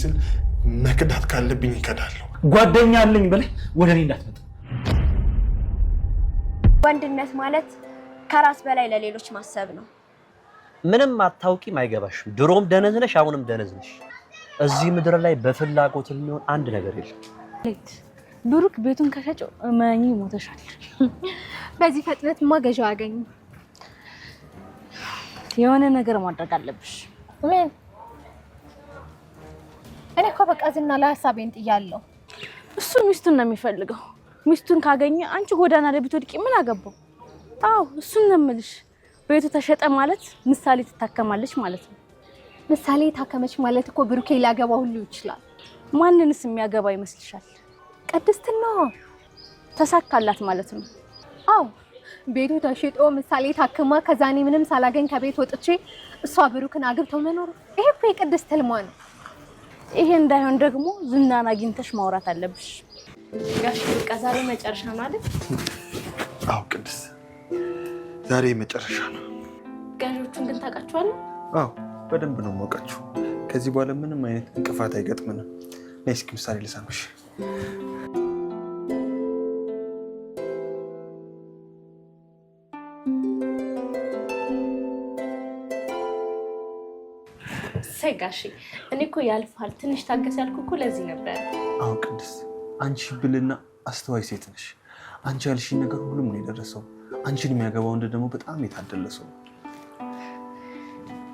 ስል መክዳት ካለብኝ እከዳለሁ። ጓደኛ አለኝ በላይ ወደ እኔ እንዳትመጣ። ወንድነት ማለት ከራስ በላይ ለሌሎች ማሰብ ነው። ምንም አታውቂም፣ አይገባሽም። ድሮም ደነዝ ነሽ፣ አሁንም ደነዝ ነሽ። እዚህ ምድር ላይ በፍላጎት የሚሆን አንድ ነገር የለም። ብሩክ ቤቱን ከሸጨው እመኚ ሞተሻል። በዚህ ፍጥነት ማገዣው አገኙ። የሆነ ነገር ማድረግ አለብሽ። ምን? እኔ እኮ በቃ ዝና ላይ ሀሳቤን ጥያለሁ። እሱ ሚስቱን ነው የሚፈልገው። ሚስቱን ካገኘ አንቺ ጎዳና ላይ ብትወድቂ ምን አገባው? አዎ እሱን ነው የምልሽ። ቤቱ ተሸጠ ማለት ምሳሌ ትታከማለች ማለት ነው። ምሳሌ ታከመች ማለት እኮ ብሩኬ ሊያገባ ሁሉ ይችላል። ማንንስ የሚያገባ ይመስልሻል? ቅድስትና ተሳካላት ማለት ነው። አዎ ቤቱ ተሽጦ ምሳሌ ታክማ ከዛኔ ምንም ሳላገኝ ከቤት ወጥቼ እሷ ብሩክን አግብተው መኖር፣ ይሄ እኮ የቅድስት ህልሟ ነው። ይሄ እንዳይሆን ደግሞ ዝናን አግኝተሽ ማውራት አለብሽ። ጋሽ በቃ ዛሬ መጨረሻ ነው አይደል? አዎ ቅድስት፣ ዛሬ መጨረሻ ነው። ገዢዎቹን ግን ታውቃቸዋለህ? አዎ በደንብ ነው የማውቃቸው። ከዚህ በኋላ ምንም አይነት እንቅፋት አይገጥመንም። ነይ እስኪ ምሳሌ ልሳምሽ። ጋሺ እኔ እኮ ያልፋል ትንሽ ታገስ ያልኩ እኮ ለዚህ ነበር። አዎ ቅድስት፣ አንቺ ብልና አስተዋይ ሴት ነሽ። አንቺ ያልሽኝ ነገር ሁሉም ነው የደረሰው። አንቺን የሚያገባው ወንድ ደግሞ በጣም የታደለ ሰው።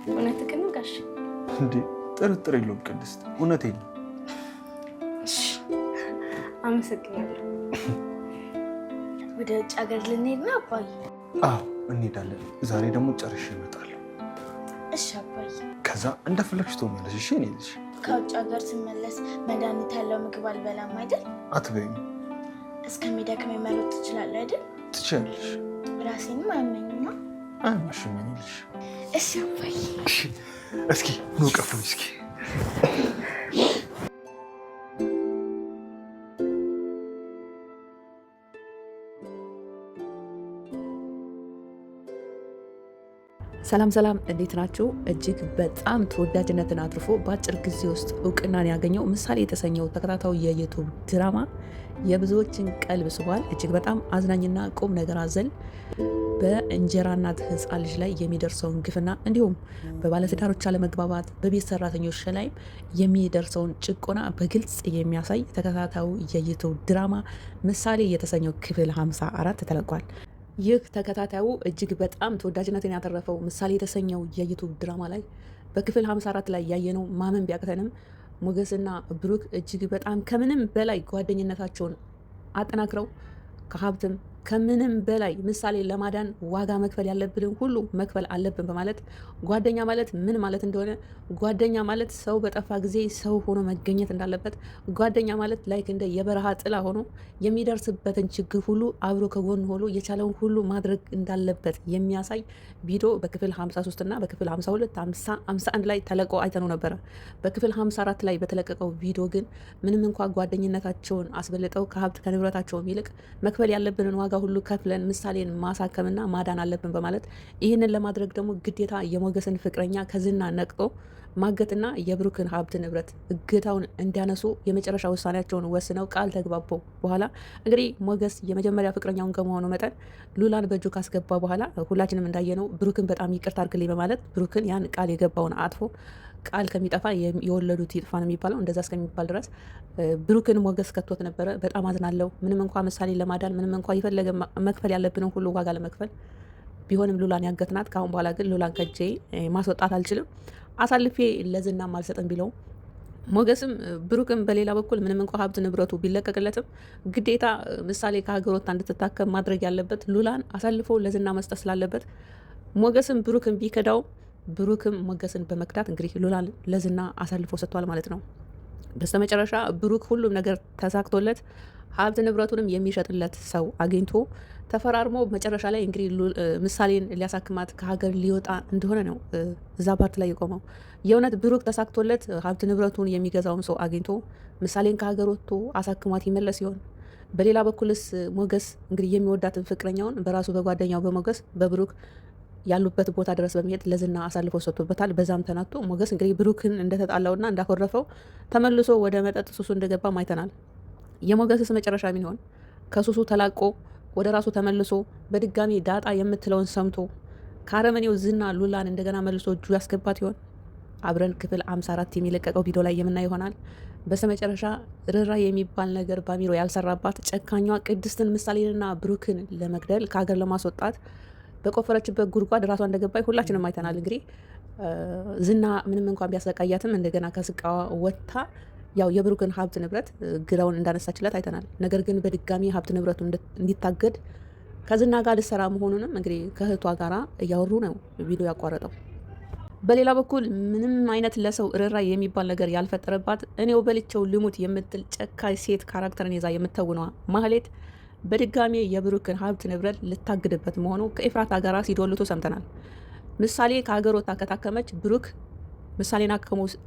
እውነትህን ነው ጋሺ? እንዴ ጥርጥር የለውም ቅድስት፣ እውነቴን ነው። እሺ አመሰግናለሁ። ወደ ውጭ ሀገር ልንሄድ ነው አባዬ? አዎ እንሄዳለን። ዛሬ ደግሞ ጨርሼ እመጣለሁ። እሺ አባዬ። ከዛ እንደፈለግሽ ትሆኛለሽ። እሺ እኔ ልጅ ከውጭ ሀገር ስመለስ መድኃኒት ያለው ምግብ አልበላም አይደል? አትበይም። እስከሚደክመኝ መሮጥ ትችላለህ አይደል? ትችያለሽ። ራሴንም አያመኝማ። አያመሽም እኔ ልጅ። እሺ አባዬ። እሺ እስኪ ኑ ቀፉኝ እስኪ። ሰላም ሰላም፣ እንዴት ናችሁ? እጅግ በጣም ተወዳጅነትን አትርፎ በአጭር ጊዜ ውስጥ እውቅናን ያገኘው ምሳሌ የተሰኘው ተከታታዩ የዩቲዩብ ድራማ የብዙዎችን ቀልብ ስቧል። እጅግ በጣም አዝናኝና ቁም ነገር አዘል በእንጀራ እናት ሕፃን ልጅ ላይ የሚደርሰውን ግፍና እንዲሁም በባለትዳሮች አለመግባባት በቤት ሰራተኞች ላይ የሚደርሰውን ጭቆና በግልጽ የሚያሳይ ተከታታዩ የዩቲዩብ ድራማ ምሳሌ የተሰኘው ክፍል 54 ተለቋል። ይህ ተከታታዩ እጅግ በጣም ተወዳጅነትን ያተረፈው ምሳሌ የተሰኘው የዩቲዩብ ድራማ ላይ በክፍል 54 ላይ ያየነው ማመን ቢያቅተንም ሞገስና ብሩክ እጅግ በጣም ከምንም በላይ ጓደኝነታቸውን አጠናክረው ከሀብትም ከምንም በላይ ምሳሌ ለማዳን ዋጋ መክፈል ያለብንን ሁሉ መክፈል አለብን በማለት ጓደኛ ማለት ምን ማለት እንደሆነ፣ ጓደኛ ማለት ሰው በጠፋ ጊዜ ሰው ሆኖ መገኘት እንዳለበት፣ ጓደኛ ማለት ላይክ እንደ የበረሃ ጥላ ሆኖ የሚደርስበትን ችግር ሁሉ አብሮ ከጎን ሆኖ የቻለውን ሁሉ ማድረግ እንዳለበት የሚያሳይ ቪዲዮ በክፍል 53 እና በክፍል 52 51 ላይ ተለቆ አይተነው ነበረ። በክፍል 54 ላይ በተለቀቀው ቪዲዮ ግን ምንም እንኳ ጓደኝነታቸውን አስበልጠው ከሀብት ከንብረታቸውም ይልቅ መክፈል ያለብንን ዋጋ ሁሉ ከፍለን ምሳሌን ማሳከምና ማዳን አለብን በማለት ይህንን ለማድረግ ደግሞ ግዴታ የሞገስን ፍቅረኛ ከዝና ነቅጦ ማገትና የብሩክን ሀብት ንብረት እገታውን እንዲያነሱ የመጨረሻ ውሳኔያቸውን ወስነው ቃል ተግባባው በኋላ እንግዲህ ሞገስ የመጀመሪያ ፍቅረኛውን ከመሆኑ መጠን ሉላን በእጁ ካስገባ በኋላ ሁላችንም እንዳየነው ብሩክን በጣም ይቅርታ አድርግልኝ በማለት ብሩክን ያን ቃል የገባውን አጥፎ ቃል ከሚጠፋ የወለዱት ይጥፋ ነው የሚባለው። እንደዛ እስከሚባል ድረስ ብሩክን ሞገስ ከቶት ነበረ። በጣም አዝናለሁ። ምንም እንኳ ምሳሌ ለማዳን ምንም እንኳ የፈለገ መክፈል ያለብንን ሁሉ ዋጋ ለመክፈል ቢሆንም ሉላን ያገትናት። ከአሁን በኋላ ግን ሉላን ከጄ ማስወጣት አልችልም፣ አሳልፌ ለዝናም አልሰጥም ቢለው ሞገስም ብሩክም በሌላ በኩል ምንም እንኳ ሀብት ንብረቱ ቢለቀቅለትም ግዴታ ምሳሌ ከሀገር ወጥታ እንድትታከም ማድረግ ያለበት ሉላን አሳልፎ ለዝና መስጠት ስላለበት ሞገስም ብሩክም ቢከዳው ብሩክም ሞገስን በመክዳት እንግዲህ ሉላን ለዝና አሳልፎ ሰጥቷል ማለት ነው። በስተመጨረሻ ብሩክ ሁሉም ነገር ተሳክቶለት ሀብት ንብረቱንም የሚሸጥለት ሰው አግኝቶ ተፈራርሞ መጨረሻ ላይ እንግዲህ ምሳሌን ሊያሳክማት ከሀገር ሊወጣ እንደሆነ ነው እዛ ፓርት ላይ የቆመው። የእውነት ብሩክ ተሳክቶለት ሀብት ንብረቱን የሚገዛውን ሰው አግኝቶ ምሳሌን ከሀገር ወጥቶ አሳክሟት ይመለስ ይሆን? በሌላ በኩልስ ሞገስ እንግዲህ የሚወዳትን ፍቅረኛውን በራሱ በጓደኛው በሞገስ በብሩክ ያሉበት ቦታ ድረስ በመሄድ ለዝና አሳልፎ ሰጥቶበታል። በዛም ተናቶ ሞገስ እንግዲህ ብሩክን እንደተጣላውና እንዳኮረፈው ተመልሶ ወደ መጠጥ ሱሱ እንደገባም አይተናል። የሞገስስ መጨረሻ ምን ይሆን? ከሱሱ ተላቆ ወደ ራሱ ተመልሶ በድጋሚ ዳጣ የምትለውን ሰምቶ ከአረመኔው ዝና ሉላን እንደገና መልሶ እጁ ያስገባት ይሆን? አብረን ክፍል 54 የሚለቀቀው ቪዲዮ ላይ የምናይ ይሆናል። በስተመጨረሻ ርኅራኄ የሚባል ነገር ባሚሮ ያልሰራባት ጨካኟ ቅድስትን ምሳሌንና ብሩክን ለመግደል ከሀገር ለማስወጣት በቆፈረችበት ጉድጓድ ራሷ እንደገባች ሁላችንም አይተናል። እንግዲህ ዝና ምንም እንኳን ቢያሰቃያትም እንደገና ከስቃዋ ወጥታ ያው የብሩክን ሀብት ንብረት ግዳውን እንዳነሳችለት አይተናል። ነገር ግን በድጋሚ ሀብት ንብረቱ እንዲታገድ ከዝና ጋር ልሰራ መሆኑንም እንግዲህ ከእህቷ ጋራ እያወሩ ነው ቪዲዮ ያቋረጠው። በሌላ በኩል ምንም አይነት ለሰው ርኅራኄ የሚባል ነገር ያልፈጠረባት እኔው በልቼው ልሙት የምትል ጨካኝ ሴት ካራክተርን ይዛ የምትተውነዋ ማህሌት በድጋሚ የብሩክን ሀብት ንብረት ልታግድበት መሆኑ ከኤፍራታ ጋራ ሲዶልቱ ሰምተናል። ምሳሌ ከሀገር ወጥታ ከታከመች ብሩክ ምሳሌን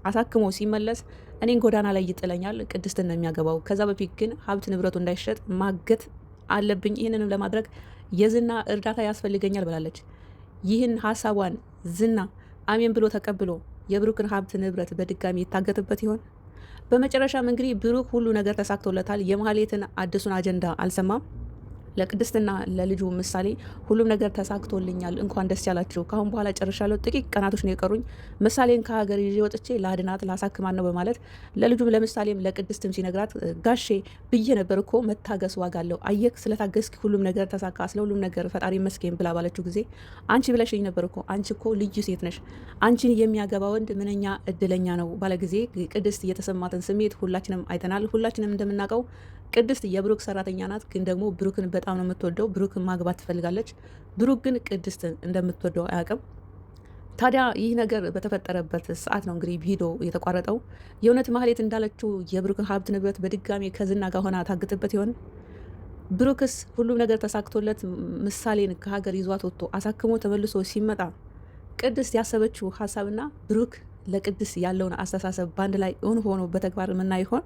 አሳክሞ ሲመለስ እኔን ጎዳና ላይ ይጥለኛል፣ ቅድስትን ነው የሚያገባው። ከዛ በፊት ግን ሀብት ንብረቱ እንዳይሸጥ ማገት አለብኝ። ይህንንም ለማድረግ የዝና እርዳታ ያስፈልገኛል ብላለች። ይህን ሀሳቧን ዝና አሜን ብሎ ተቀብሎ የብሩክን ሀብት ንብረት በድጋሚ ይታገትበት ይሆን? በመጨረሻም እንግዲህ ብሩክ ሁሉ ነገር ተሳክቶለታል። የማህሌትን አዲሱን አጀንዳ አልሰማም። ለቅድስትና ለልጁ ምሳሌ ሁሉም ነገር ተሳክቶልኛል፣ እንኳን ደስ ያላችሁ፣ ካሁን በኋላ ጨርሻለሁ፣ ጥቂት ቀናቶች ነው የቀሩኝ፣ ምሳሌን ከሀገር ይዤ ወጥቼ ለአድናት ላሳክማት ነው በማለት ለልጁም ለምሳሌም ለቅድስትም ሲነግራት ጋሼ ብዬ ነበር እኮ መታገስ ዋጋ አለው፣ አየክ ስለታገስኪ ሁሉም ነገር ተሳካ፣ ስለ ሁሉም ነገር ፈጣሪ መስገን ብላ ባለችው ጊዜ አንቺ ብለሽኝ ነበር እኮ አንቺ እኮ ልዩ ሴት ነሽ፣ አንቺን የሚያገባ ወንድ ምንኛ እድለኛ ነው ባለ ጊዜ ቅድስት የተሰማትን ስሜት ሁላችንም አይተናል። ሁላችንም እንደምናውቀው ቅድስት የብሩክ ሰራተኛ ናት፣ ግን ደግሞ ብሩክን በጣም ነው የምትወደው። ብሩክን ማግባት ትፈልጋለች። ብሩክ ግን ቅድስትን እንደምትወደው አያውቅም። ታዲያ ይህ ነገር በተፈጠረበት ሰዓት ነው እንግዲህ ቪዲዮ የተቋረጠው። የእውነት ማህሌት እንዳለችው የብሩክን ሀብት ንብረት በድጋሚ ከዝና ጋር ሆና ታግጥበት ይሆን? ብሩክስ ሁሉም ነገር ተሳክቶለት ምሳሌን ከሀገር ይዟት ወጥቶ አሳክሞ ተመልሶ ሲመጣ ቅድስት ያሰበችው ሀሳብና ብሩክ ለቅድስት ያለውን አስተሳሰብ በአንድ ላይ እውን ሆኖ በተግባር የምናይ ይሆን?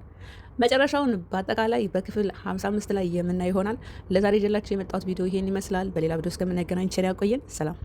መጨረሻውን በአጠቃላይ በክፍል 55 ላይ የምናይ ይሆናል። ለዛሬ ጀላችሁ የመጣሁት ቪዲዮ ይሄን ይመስላል። በሌላ ቪዲዮ እስከምንገናኝ ቸር ያቆየን። ሰላም።